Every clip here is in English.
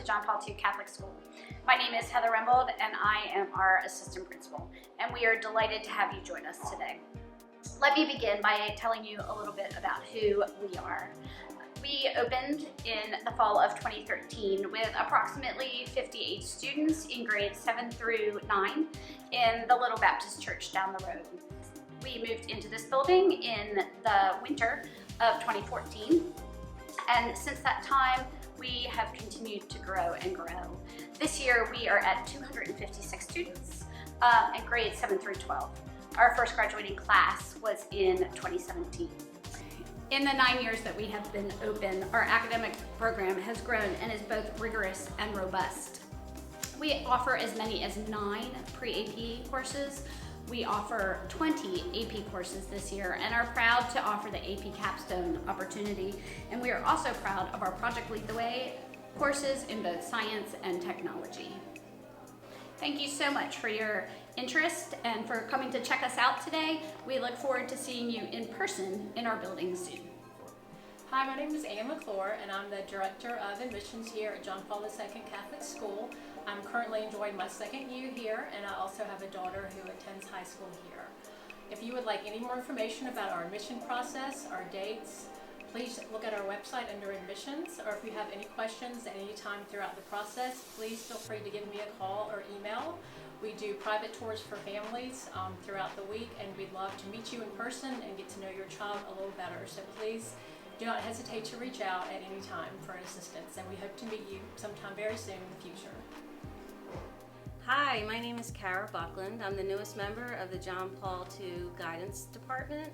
to John Paul II Catholic School. My name is Heather Rembold and I am our assistant principal, and we are delighted to have you join us today. Let me begin by telling you a little bit about who we are. We opened in the fall of 2013 with approximately 58 students in grades 7 through 9 in the Little Baptist Church down the road. We moved into this building in the winter of 2014, and since that time we have continued to grow and grow. This year we are at 256 students in grades 7 through 12. Our first graduating class was in 2017. In the 9 years that we have been open, our academic program has grown and is both rigorous and robust. We offer as many as 9 pre-AP courses. We offer 20 AP courses this year and are proud to offer the AP Capstone opportunity. And we are also proud of our Project Lead the Way courses in both science and technology. Thank you so much for your interest and for coming to check us out today. We look forward to seeing you in person in our building soon. Hi, my name is Anne McClure and I'm the Director of Admissions here at John Paul II Catholic School. I'm currently enjoying my second year here, and I also have a daughter who attends high school here. If you would like any more information about our admission process, our dates, please look at our website under admissions, or if you have any questions at any time throughout the process, please feel free to give me a call or email. We do private tours for families throughout the week, and we'd love to meet you in person and get to know your child a little better. So please do not hesitate to reach out at any time for assistance, and we hope to meet you sometime very soon in the future. Hi, my name is Kara Buckland. I'm the newest member of the John Paul II Guidance Department.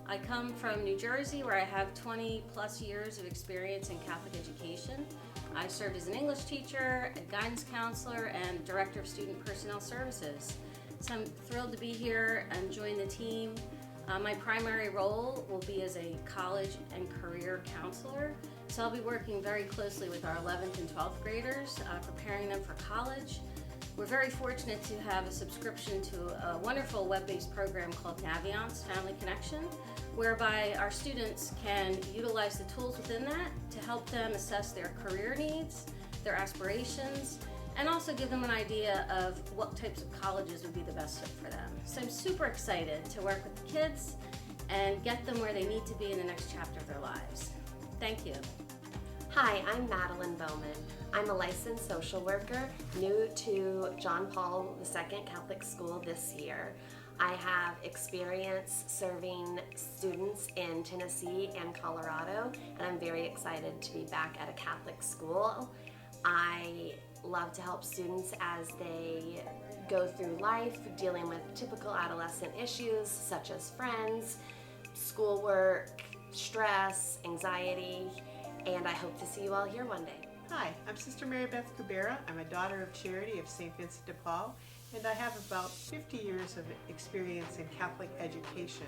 I come from New Jersey, where I have 20 plus years of experience in Catholic education. I served as an English teacher, a guidance counselor, and director of student personnel services. So I'm thrilled to be here and join the team. My primary role will be as a college and career counselor. So I'll be working very closely with our 11th and 12th graders, preparing them for college. We're very fortunate to have a subscription to a wonderful web-based program called Naviance Family Connection, whereby our students can utilize the tools within that to help them assess their career needs, their aspirations, and also give them an idea of what types of colleges would be the best fit for them. So I'm super excited to work with the kids and get them where they need to be in the next chapter of their lives. Thank you. Hi, I'm Madeline Bowman. I'm a licensed social worker, new to John Paul II Catholic School this year. I have experience serving students in Tennessee and Colorado, and I'm very excited to be back at a Catholic school. I love to help students as they go through life, dealing with typical adolescent issues such as friends, schoolwork, stress, anxiety, and I hope to see you all here one day. Hi, I'm Sister Mary Beth Cabrera. I'm a daughter of Charity of St. Vincent de Paul, and I have about 50 years of experience in Catholic education.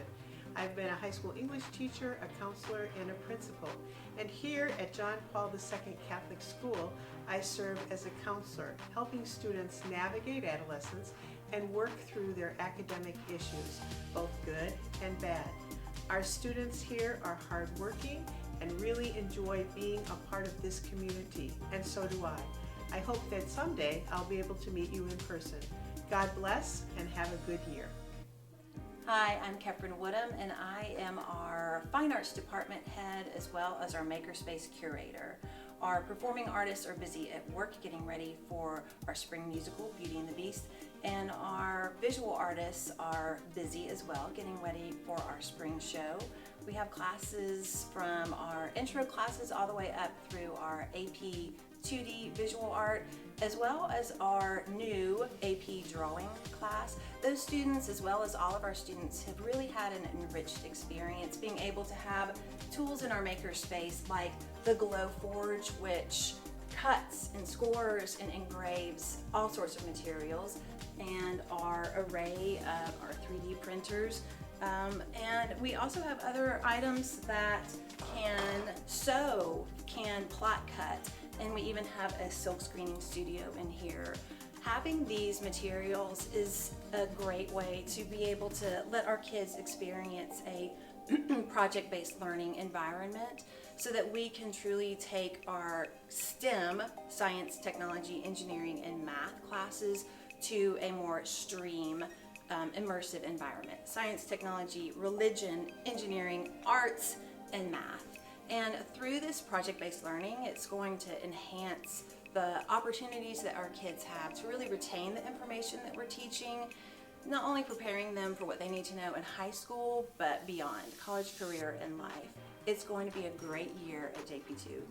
I've been a high school English teacher, a counselor, and a principal. And here at John Paul II Catholic School, I serve as a counselor, helping students navigate adolescence and work through their academic issues, both good and bad. Our students here are hardworking and really enjoy being a part of this community, and so do I. I hope that someday I'll be able to meet you in person. God bless and have a good year. Hi, I'm Keprin Woodham, and I am our Fine Arts Department head as well as our Makerspace curator. Our performing artists are busy at work getting ready for our spring musical, Beauty and the Beast, and our visual artists are busy as well getting ready for our spring show. We have classes from our intro classes all the way up through our AP 2D visual art, as well as our new AP drawing class. Those students, as well as all of our students, have really had an enriched experience being able to have tools in our makerspace like the Glow Forge, which cuts and scores and engraves all sorts of materials, and our array of our 3D printers. And we also have other items that can sew, can plot cut, and we even have a silk screening studio in here. Having these materials is a great way to be able to let our kids experience a project-based learning environment so that we can truly take our STEM, science, technology, engineering, and math classes to a more STREAM, immersive environment. Science, technology, religion, engineering, arts, and math. And through this project-based learning, it's going to enhance the opportunities that our kids have to really retain the information that we're teaching, not only preparing them for what they need to know in high school, but beyond, college, career, and life. It's going to be a great year at JP2.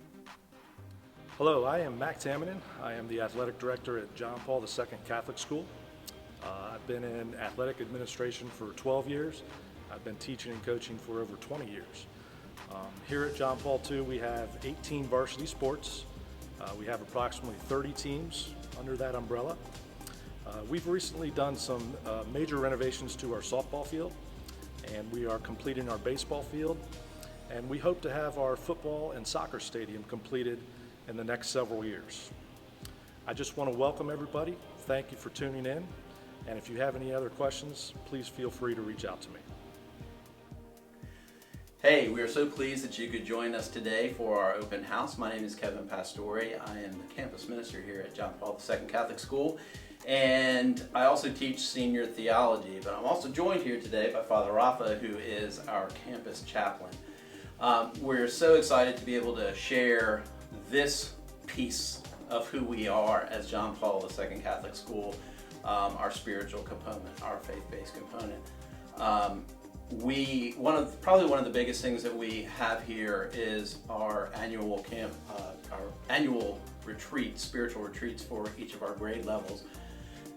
Hello, I am Mac Tamminen. I am the Athletic Director at John Paul II Catholic School. I've been in athletic administration for 12 years. I've been teaching and coaching for over 20 years. Here at John Paul II, we have 18 varsity sports. We have approximately 30 teams under that umbrella. We've recently done some major renovations to our softball field, and we are completing our baseball field, and we hope to have our football and soccer stadium completed in the next several years. I just want to welcome everybody. Thank you for tuning in, and if you have any other questions, please feel free to reach out to me. Hey, we are so pleased that you could join us today for our open house. My name is Kevin Pastore. I am the campus minister here at John Paul II Catholic School, and I also teach senior theology, but I'm also joined here today by Father Rafa, who is our campus chaplain. We're so excited to be able to share this piece of who we are as John Paul II Catholic School, our spiritual component, our faith-based component. Probably one of the biggest things that we have here is our annual retreat, spiritual retreats for each of our grade levels.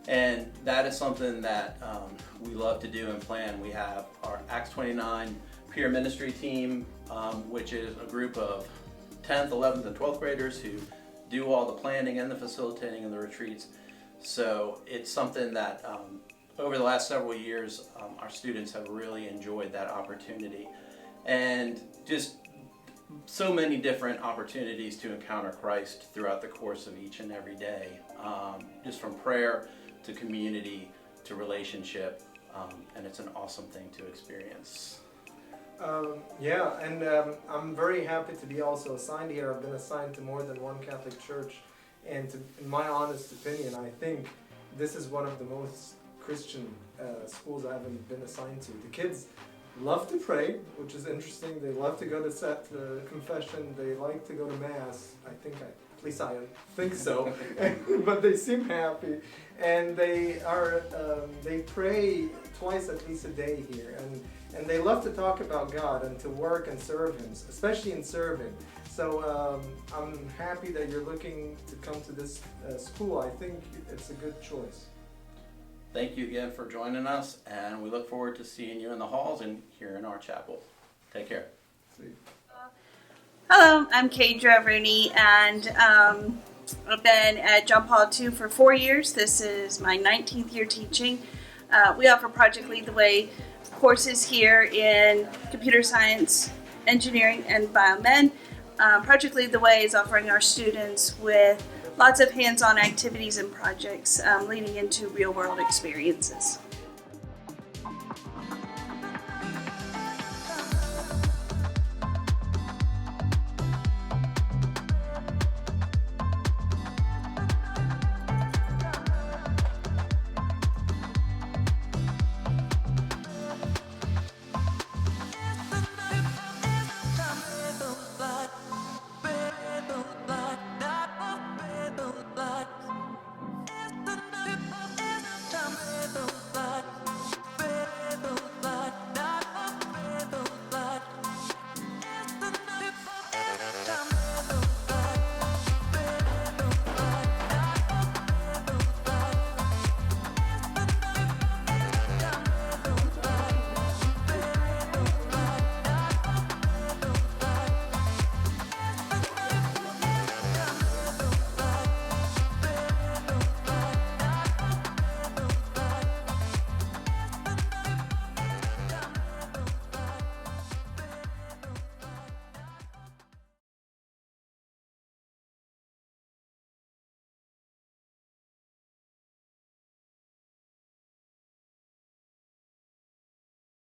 And that is something that we love to do and plan. We have our Acts 29 peer ministry team, which is a group of 10th, 11th, and 12th graders who do all the planning and the facilitating of the retreats. So it's something that over the last several years, our students have really enjoyed that opportunity, and just so many different opportunities to encounter Christ throughout the course of each and every day, just from prayer to community to relationship, and it's an awesome thing to experience. I'm very happy to be also assigned here. I've been assigned to more than one Catholic church, and in my honest opinion, I think this is one of the most Christian schools I haven't been assigned to. The kids love to pray, which is interesting. They love to go to confession. They like to go to Mass. At least I think so. But they seem happy, and they pray twice at least a day here, and they love to talk about God and to work and serve Him, especially in serving. So I'm happy that you're looking to come to this school. I think it's a good choice. Thank you again for joining us, and we look forward to seeing you in the halls and here in our chapel. Take care. Hello, I'm Kadra Rooney, and I've been at John Paul II for 4 years. This is my 19th year teaching. We offer Project Lead the Way courses here in computer science, engineering, and biomed. Project Lead the Way is offering our students with lots of hands-on activities and projects leading into real-world experiences.